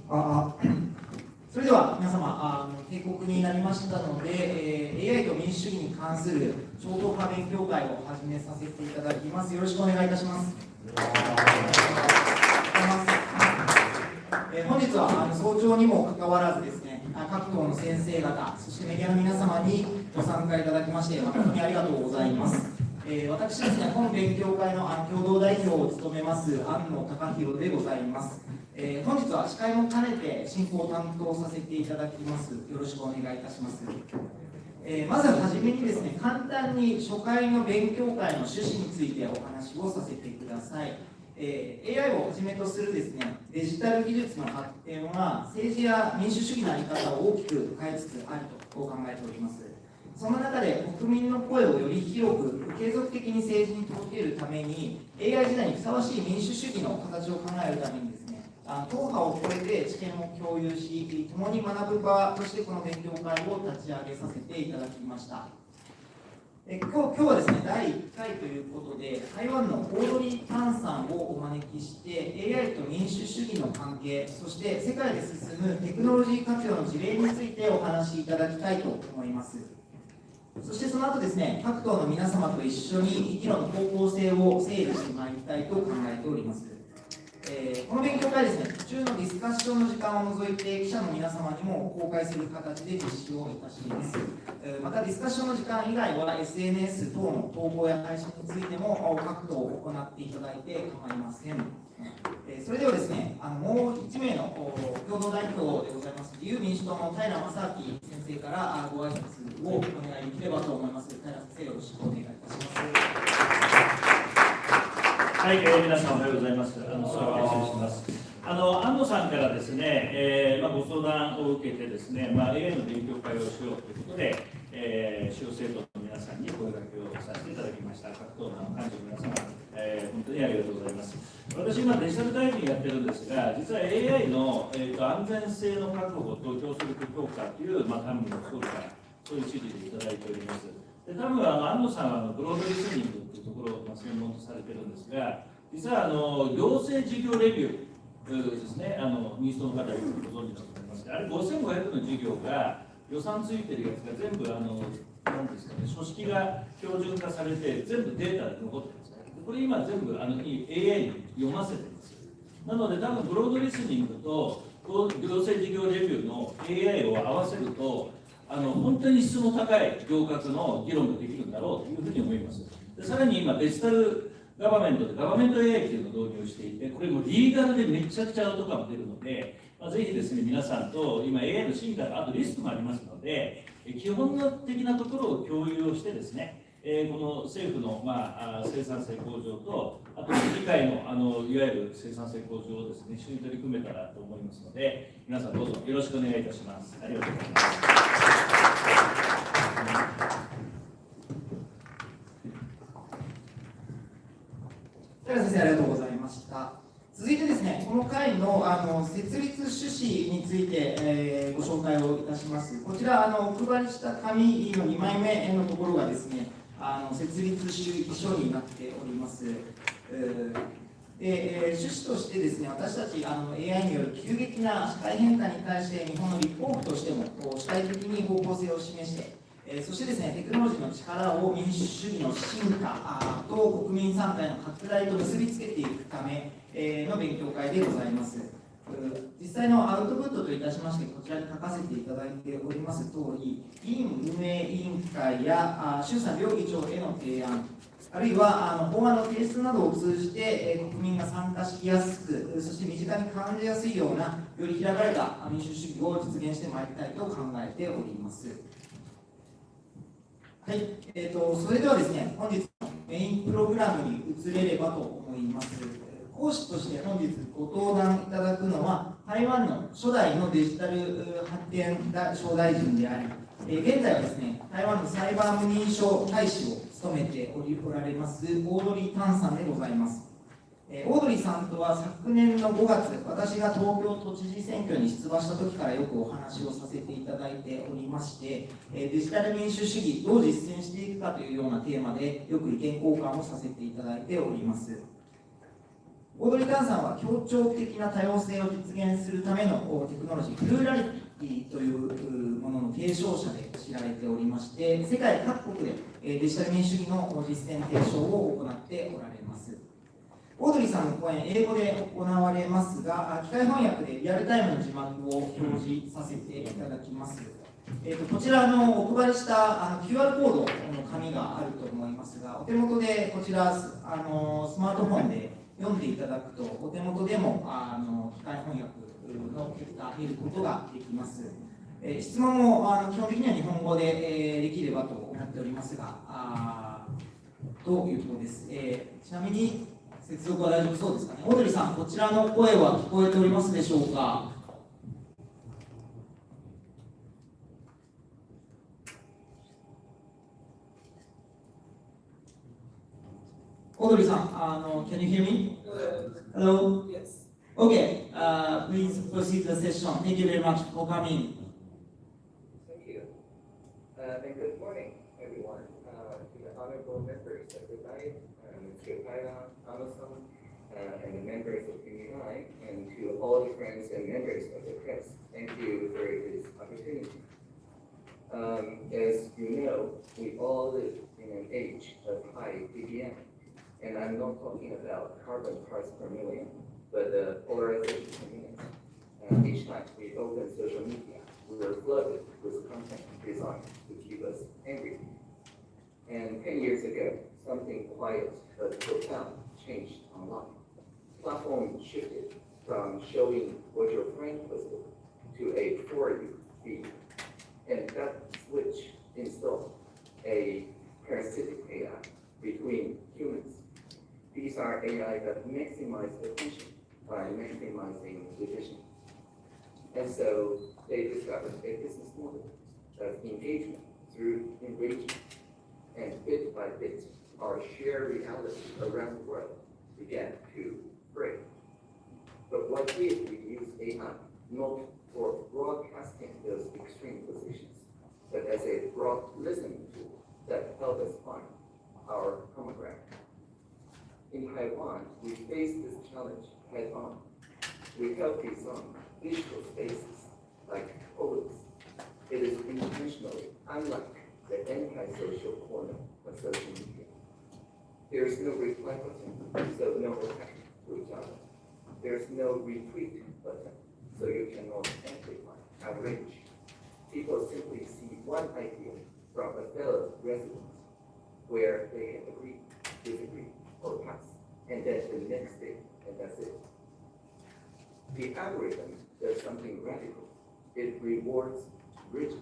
それでは皆様、定刻になりましたので、AI と民主主義に関する超党派勉強会を始めさせていただきます。よろしくお願いいたします。本日は早朝にもかかわらずですね、各党の先生方、そしてメディアの皆様にご参加いただきまして誠にありがとうございます。私ですね、本勉強会の共同代表を務めます安野貴弘でございます。本日は司会も兼ねて進行を担当させていただきます。よろしくお願いいたします。まずはじめにですね、簡単に初回の勉強会の趣旨についてお話をさせてください。AI をはじめとするですね、デジタル技術の発展は政治や民主主義の在り方を大きく変えつつあると考えております。その中で国民の声をより広く継続的に政治に届けるために AI 時代にふさわしい民主主義の形を考えるためにですね、党派を超えて知見を共有し、共に学ぶ場としてこの勉強会を立ち上げさせていただきました。今日はですね、第1回ということで、台湾のオードリー・タンさんをお招きして、AI と民主主義の関係、そして世界で進むテクノロジー活用の事例についてお話しいただきたいと思います。そしてその後ですね、各党の皆様と一緒に議論の方向性を整理してまいりたいと考えております。この勉強会ですね、途中のディスカッションの時間を除いて記者の皆様にも公開する形で実施をいたします。またディスカッションの時間以外は SNS 等の投稿や配信についても各党を行っていただいて構いません。それではですね、もう1名の共同代表でございます自由民主党の平正明先生からご挨拶をお願いできればと思います。平先生、よろしくお願いいたします。はい、皆さんおはようございます。失礼します。安野さんからですね、ご相談を受けてですね、AI の勉強会をしようということで、主要政党の皆さんに声掛けをさせていただきました。各党の幹事の皆様、本当にありがとうございます。私、今デジタル大臣やってるんですが、実は AI の、安全性の確保と競争力強化という、幹部の総理からそういう指示でいただいております。で多分安野さんはグローバルリスニングというところを専門とされてるんですが、実は行政事業レビューですね、民主党の方はよくご存知だと思いますが、あれ5500の事業が予算ついてるやつが全部なんですかね、書式が標準化されて全部データで残ってるんですね。これ今全部AI に読ませてるんですよ。なので多分ブロードリスニングと行政事業レビューの AI を合わせると本当に質の高い行革の議論ができるんだろうというふうに思います。でさらに今デジタルガバメントでガバメント AI というのを導入していて、これもリーガルでめちゃくちゃアウトカム出るので、ぜひですね、皆さんと今 AI の進化とあとリスクもありますので、基本的なところを共有をしてですね、この政府の、生産性向上と、あと議会の、いわゆる生産性向上をですね、一緒に取り組めたらと思いますので、皆さんどうぞよろしくお願いいたします。ありがとうございます。平先生、ありがとうございました。続いてですね、この会の設立趣旨について、ご紹介をいたします。こちらお配りした紙の2枚目のところがですね、設立主義書になっております。趣旨としてですね、私たちAI による急激な社会変化に対して日本の立法府としても主体的に方向性を示して、そしてですね、テクノロジーの力を民主主義の進化と国民参加への拡大と結びつけていくための勉強会でございます。実際のアウトプットといたしまして、こちらに書かせていただいております通り、議院運営委員会や衆参両議長への提案、あるいは法案の提出などを通じて国民が参加しやすく、そして身近に感じやすいような、より開かれた民主主義を実現してまいりたいと考えております。はい、それではですね、本日のメインプログラムに移れればと思います。講師として本日ご登壇いただくのは、台湾の初代のデジタル発展省大臣であり、現在はですね、台湾のサイバー無認証大使を務めておられますオードリー・タンさんでございます。オードリーさんとは昨年の5月、私が東京都知事選挙に出馬した時からよくお話をさせていただいておりまして、デジタル民主主義どう実践していくかというようなテーマでよく意見交換をさせていただいております。オードリー・タンさんは協調的な多様性を実現するためのテクノロジー、プルーラリティというものの提唱者で知られておりまして、世界各国でデジタル民主主義の実践提唱を行っておられます。オードリーさんの講演、英語で行われますが、機械翻訳でリアルタイムの字幕を表示させていただきます。こちらお配りしたQR コードの紙があると思いますが、お手元でこちらスマートフォンで読んでいただくと、お手元でも機械翻訳の結果見ることができます。質問も基本的には日本語でできればと思っておりますが、ということです。ちなみに接続は大丈夫そうですかね。オードリーさん、こちらの声は聞こえておりますでしょうか。オードリーさん、can you hear me? Hello? Yes. Okay, please proceed the session. Thank you very much for coming. Thank you. And good morning, everyone. To the honorable members of the night, to Taiwan, Amazon, and the members of V Taiwan, and to all the friends and members of the press. Thank you for this opportunity. As you know, we all live in an age of high PPM. And I'm not talking about carbon parts per million, but the polarization per minute. Each time we open social media, we are flooded with content designed to keep us angry. And 10 years ago, something quiet but profound changed online. Platform shifted from showing what your friend posted to a for you feed. And that switch installed a parasitic AI between humans. These are AI that maximize attention by maximizing division. And so they discovered a business model of engagement through enrichment. And bit by bit, our shared reality around the world began to break. But what if we use AI not for broadcasting those extreme positions, but as a broad listening tool that help us find our common ground? In Taiwan, we face this challenge head on. We help design digital spaces like polis. It is intentionally unlike the anti-social corner of social media. There is no reply button, so no attack to each other. There's no retweet button, so you cannot amplify outrage. People simply see one idea from a fellow resident where they can agree, disagree, or pass, and then the next day, and that's it. The algorithm does something radical. It rewards bridges.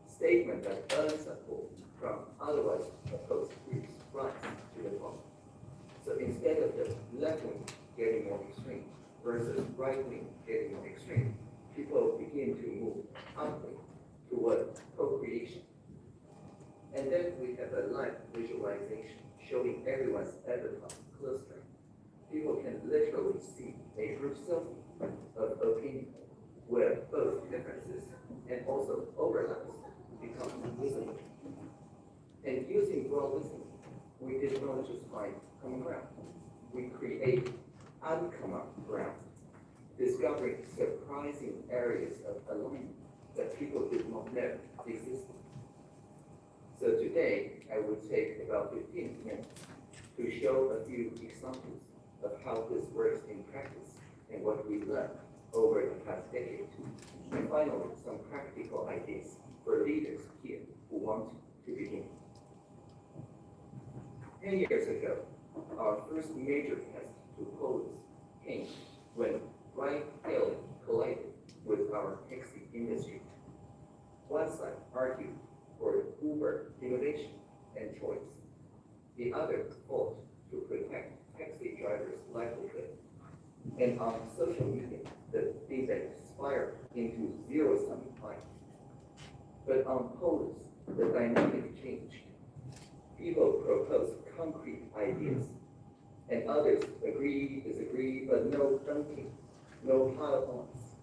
Statement that earn support from otherwise opposed groups rise to the top. So instead of the left wing getting more extreme versus right wing getting more extreme, people begin to move upward toward co-creation. And then we have a live visualization showing everyone's avatar clustering. People can literally see a group selfie of opinion where both differences and also overlaps become visible. And using broad listening, we did not just find common ground. We create uncommon ground, discovering surprising areas of alignment that people did not know existed. So today, I will take about 15 minutes to show a few examples of how this works in practice and what we learned over the past decade. And finally, some practical ideas for leaders here who want to begin. 10 years ago, our first major test to police came when ride-hailing collided with our taxi industry. One side argued for Uber innovation and choice. The other fought to protect taxi drivers' livelihood. And on social media, the debate spiraled into zero-sum fights. But on polls, the dynamic changed. People proposed concrete ideas, and others agree, disagree, but no dunking, no pile-ons.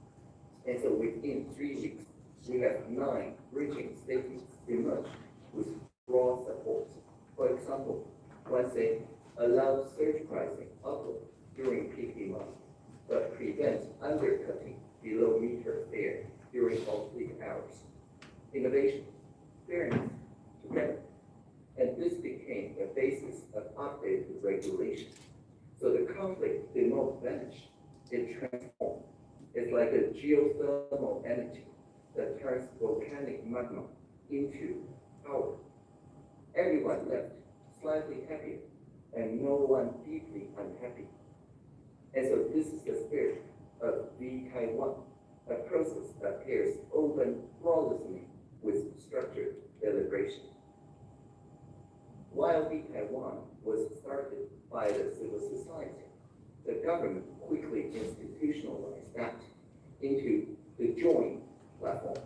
And so within 3 weeks, we have 9 bridging statements emerge with broad support. For example, one saying, allow surge pricing upward during prevent undercutting below meter fare during off-peak hours. Innovation, fairness, together. And this became the basis of updated regulation. So the conflict did not vanish, it transformed. It's like a geothermal energy that turns volcanic magma into power. Everyone left slightly happier and no one deeply unhappy. And so this is the spirit of V Taiwan, a process that pairs open flawlessly with structured deliberation. While V Taiwan was started by the civil society, the government quickly institutionalized that into the Join platform.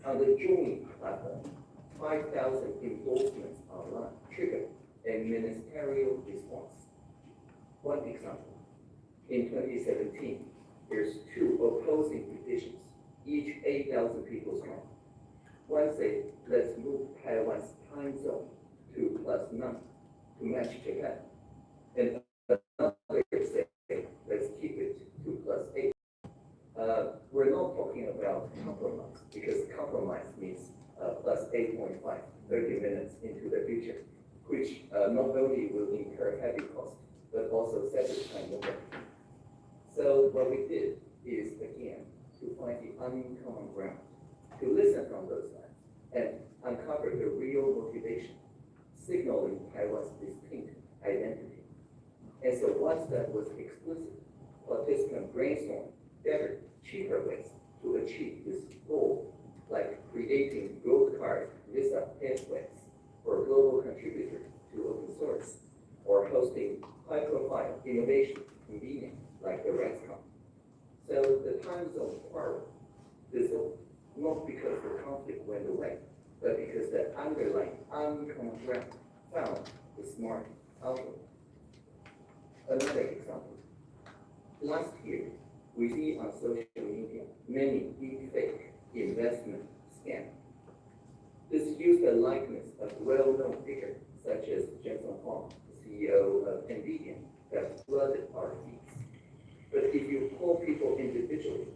On the Join platform, 5,000 endorsements online triggered a ministerial response. One example, in 2017, there's 2 opposing petitions, each 8,000 people strong. One said, let's move Taiwan's time zone to +9 to match Japan. And another said, let's keep it to +8. We're not talking about compromise, because compromise means +8.5, 30 minutes into the future, which not only will incur heavy cost, but also satisfy nobody. So what we did is, again, to find the uncommon ground, to listen from those sides, and uncover the real motivation, signaling Taiwan's distinct identity. And so once that was explicit, participants brainstormed better, cheaper ways to achieve this goal, like creating gold card Visa pathways for global contributors to open source, or hosting high-profile innovation convening like the RESCON. So the time zone quarrel dissolved, not because the conflict went away, but because the underlying uncommon ground found the smart outlook. Another example. Last year, we see on social media many deepfake investment scams. This used the likeness of well-known figures such as Jensen Huang, CEO of NVIDIA, that flooded our feeds. But if you call people individually,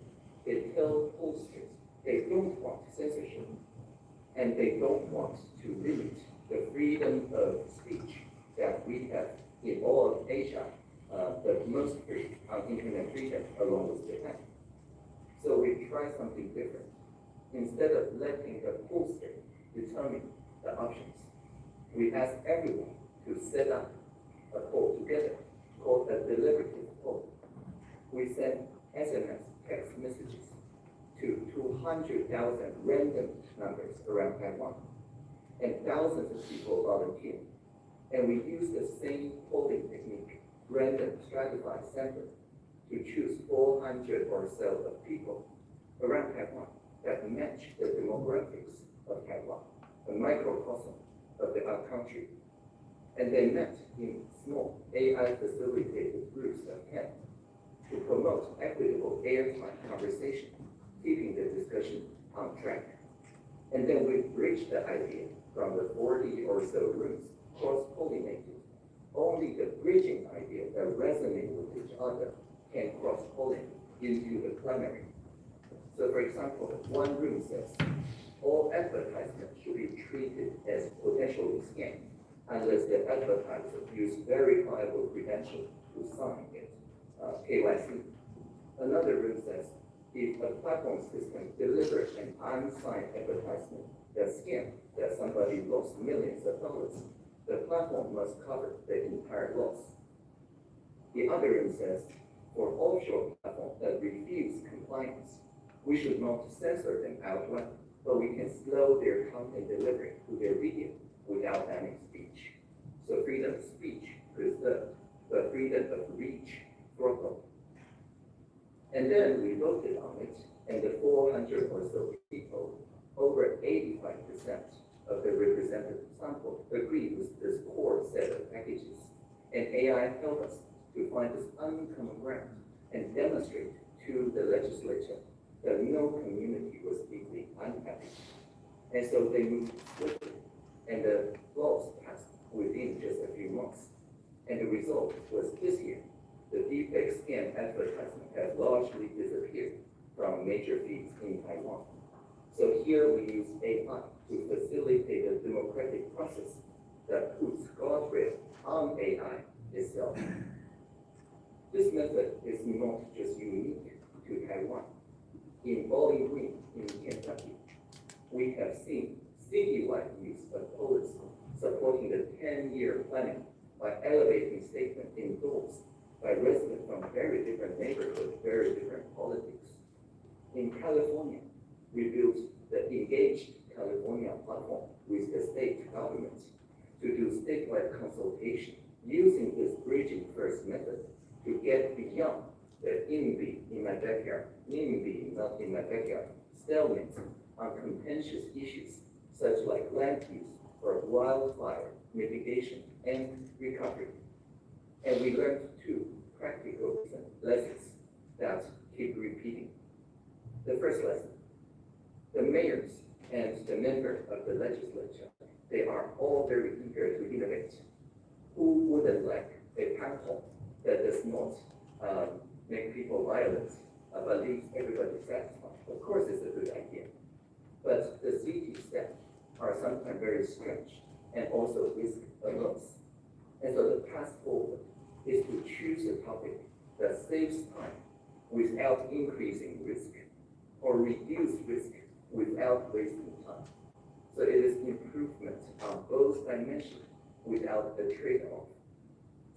they tell pollsters they don't want censorship, and they don't want to limit the freedom of speech that we have in all of Asia, but most free on internet freedom along with Japan. So we try something different. Instead of letting the pollster determine the options, we ask everyone to set up a poll together called a deliberative poll. We send SMS text messages to 200,000 random numbers around Taiwan, and thousands of people volunteer. And we use the same polling technique, random stratified sample, to choose 400 or so of people around Taiwan that match the demographics of Taiwan, a microcosm of our country. And they met in small AI-facilitated groups of 10 to promote equitable airtime conversation, keeping the discussion on track. And then we bridged the idea from the 40 or so rooms, cross-pollinated. Only the bridging idea that resonates with each other can cross-pollinate into the plenary. So for example, one room says, all advertisements should be treated as potentially scam unless the advertiser use verifiable credentials to sign it, KYC. Another room says, if a platform system delivers an unsigned advertisement that's scam, that somebody lost millions of dollars, the platform must cover the entire loss. The other room says, for offshore platforms that refuse compliance, we should not censor them outright, but we can slow their content delivery to their video without banning speech. So freedom of speech preserved, but freedom of reach throttled. And then we voted on it, and the 400 or so people, over 85% of the representative sample agreed with this core set of packages. And AI helped us to find this uncommon ground and demonstrate to the legislature that no community was deeply unhappy. And so they moved swiftly, and the laws passed within just a few months. And the result was this year, the deepfake scam advertisement has largely disappeared from major feeds in Taiwan. So here we use AI to facilitate a democratic process that puts guardrail on AI itself. This method is not just unique to Taiwan. In Bowling Green in Kentucky, we have seen citywide use of policy supporting the 10-year planning by elevating statements endorsed by residents from very different neighborhoods, very different politics. In California, we built the Engaged California platform with the state government to do statewide consultation using this bridging first method to get beyond the NIMBY in my backyard, NIMBY not in my backyard, stalemate on contentious issues such like land use or wildfire mitigation and recovery. And we learned two practical lessons that keep repeating. The first lesson, the mayors and the members of the legislature, they are all very eager to innovate. Who wouldn't like a town hall that does not make people violent, but leaves everybody satisfied? Of course, it's a good idea. But the city steps are sometimes very strange and also risk averse. And so the path forward is to choose a topic that saves time without increasing risk, or reduce risk without wasting time. So it is improvement on both dimensions without a trade-off.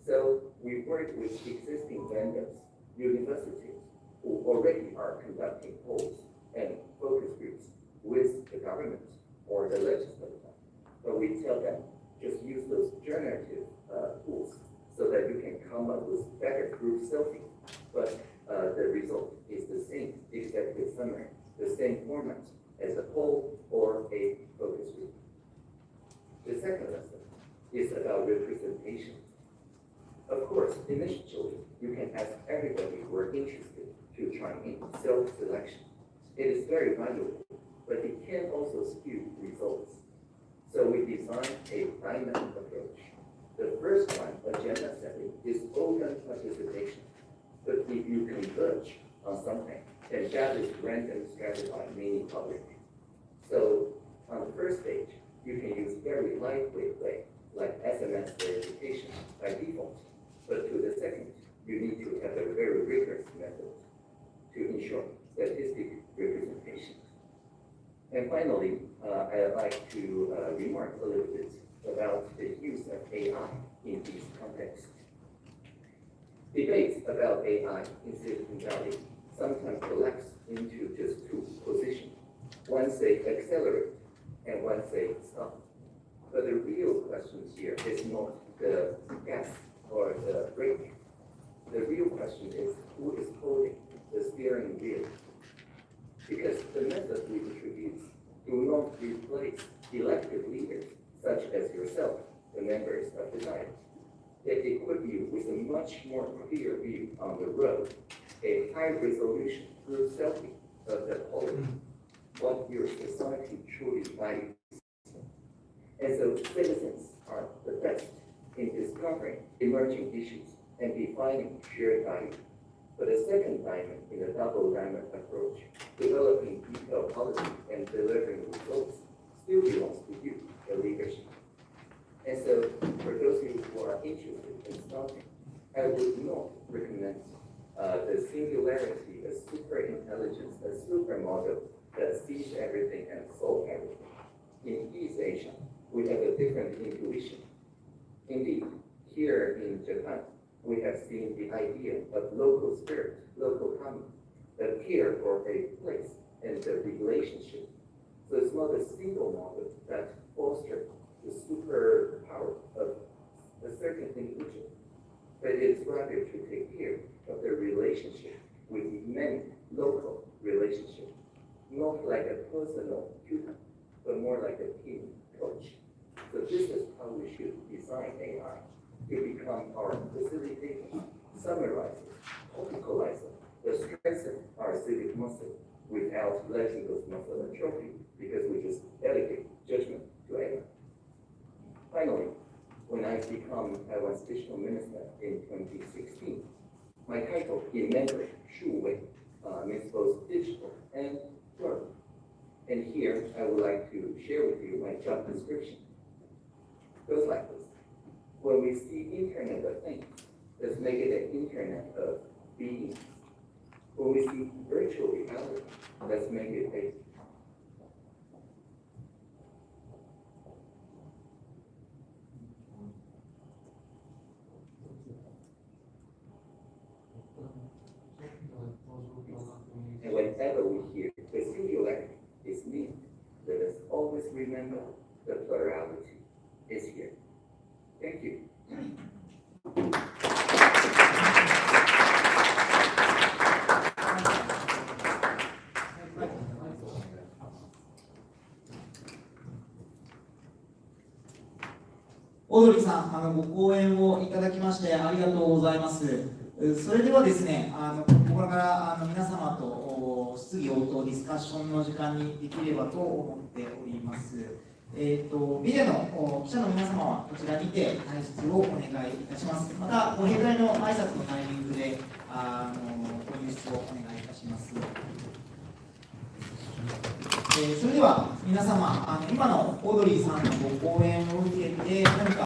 So we work with existing vendors, universities, who already are conducting polls and focus groups with the government or the legislature. But we tell them, just use those generative tools so that you can come up with better group selfie. But the result is the same executive summary, the same format as a poll or a focus group. The second lesson is about representation. Of course, initially, you can ask everybody who are interested to chime in, self-selection. It is very valuable, but it can also skew results. So we designed a dynamic approach. The first one, agenda setting, is open participation. But if you converge on something, then that is random stratified mini public. So on the first stage, you can use very lightweight way, like SMS verification by default. But to the second, you need to have a very rigorous method to ensure statistic representation. And finally, I'd like to remark a little bit about the use of AI in these contexts. Debates about AI in Silicon Valley sometimes collapse into just two positions. One say accelerate and one say stop. But the real question here is not the gas or the brake. The real question is who is holding the steering wheel? Because the methods we introduce do not replace elected leaders such as yourself, the members of the Diet. They equip you with a much more clear view on the road, a high-resolution group selfie of the polity, what your society truly values. And so citizens are the best in discovering emerging issues and defining shared value. But the second diamond in the double diamond approach, developing detailed policy and delivering results, still belongs to you, the leadership. And so, for those of you who are interested in starting, I would not recommend the singularity, a super intelligence, a super model that sees everything and solves everything. In East Asia, we have a different intuition. Indeed, here in Japan, we have seen the idea of local spirit, local karma, that care for a place and the relationship. So it's not a single model that fosters the superpower of a certain individual, but it's rather to take care of the relationship with many local relationships, not like a personal tutor, but more like a team coach. So this is how we should design AI to become our facilitator, summarizer, topicalizer, that strengthen our civic muscle without letting those muscle atrophy because we just delegate judgment to AI. Finally, when I became Taiwan's digital minister in 2016, my title in Mandarin Shuwei means both digital and work. And here, I would like to share with you my job description. It goes like this. When we see Internet of Things, let's make it an Internet of beings. When we see virtual reality, let's make it a and whenever we hear the singularity is me, let us always remember the plurality is here. Thank you. オードリーさん、ご講演をいただきましてありがとうございます。それではですね、ここから皆様と質疑応答、ディスカッションの時間にできればと思っております。ビデオの記者の皆様はこちらにて退出をお願いいたします。また、ご閉会の挨拶のタイミングでご入室をお願いいたします。それでは皆様、今のオードリーさんのご講演を受けて何か